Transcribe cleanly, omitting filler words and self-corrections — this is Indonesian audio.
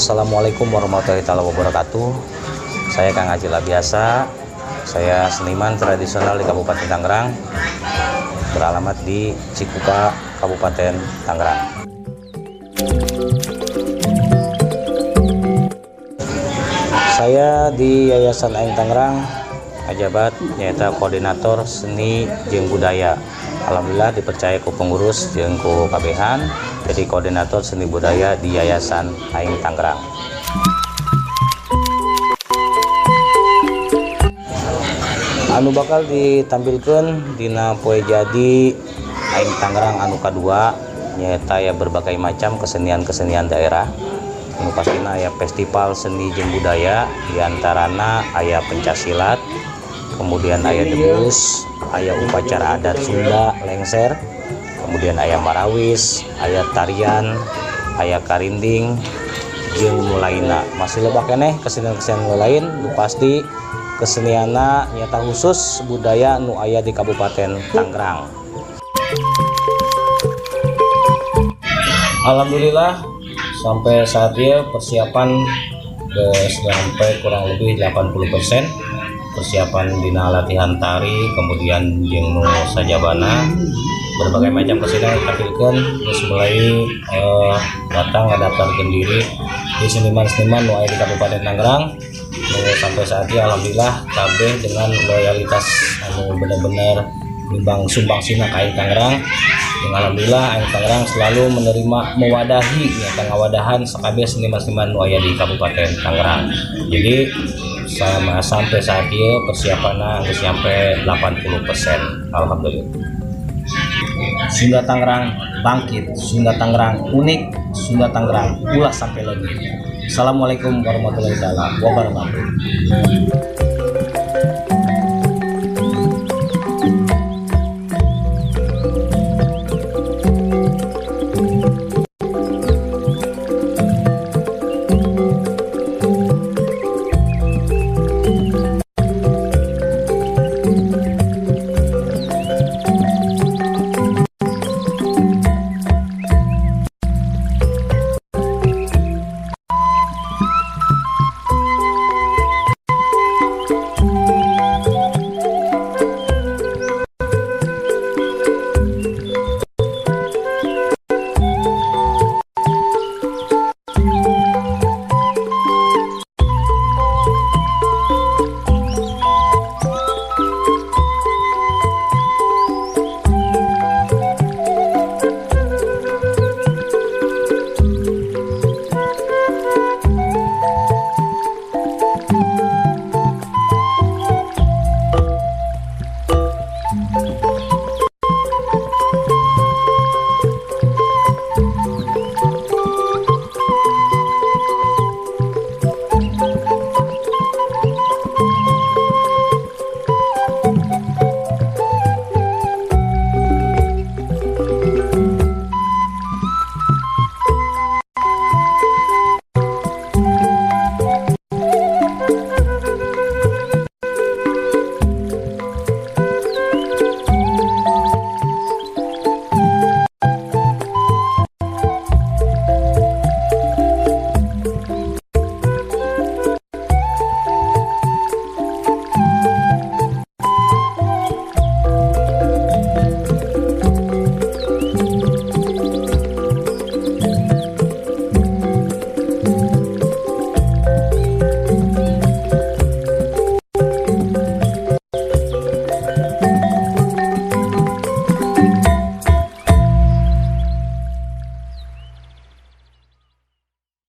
Assalamualaikum warahmatullahi wabarakatuh. Saya Kang Ajila biasa. Saya seniman tradisional di Kabupaten Tangerang, beralamat di Cikupa, Kabupaten Tangerang. Saya di Yayasan Aing Tangerang ajabat nyata koordinator seni jeung budaya. Alhamdulillah dipercaya ku pengurus jeung ku kabehan jadi koordinator seni budaya di Yayasan Aing Tangerang. Anu bakal ditampilkan dina poe jadi Aing Tangerang anu kadua nyata ya berbagai macam kesenian-kesenian daerah. Anu pastina aya festival seni jeung budaya, diantarana aya pencaksilat, kemudian aya debus, aya upacara adat Sunda lengser, kemudian aya marawis, aya tarian, aya karinding jeung mulaina. Masih loba keneh kesenian-kesenian lain nu pasti kesenianna nyata khusus budaya nu aya di Kabupaten Tangerang. Alhamdulillah sampai saat ini persiapan sampai kurang lebih 80%. Persiapan dina latihan tari, kemudian jeung nu sajabana berbagai macam kesenian ditampilkan terus mulai datang ngadaftarkeun diri di seniman-seniman nu aya di Kabupaten Tangerang. Sampai saat ini alhamdulillah kabeh dengan loyalitas anu bener-bener nimbang sumbangsina ka Aing Tangerang. Yang alhamdulillah Aing Tangerang selalu menerima mewadahi ngawadahan sakabeh seniman-seniman nu aya di Kabupaten Tangerang. Jadi sampai saat ini persiapannya hampir sampai 80%. Alhamdulillah. Sunda Tangerang bangkit, Sunda Tangerang unik, Sunda Tangerang ulas sampai lagi. Assalamualaikum warahmatullahi wabarakatuh.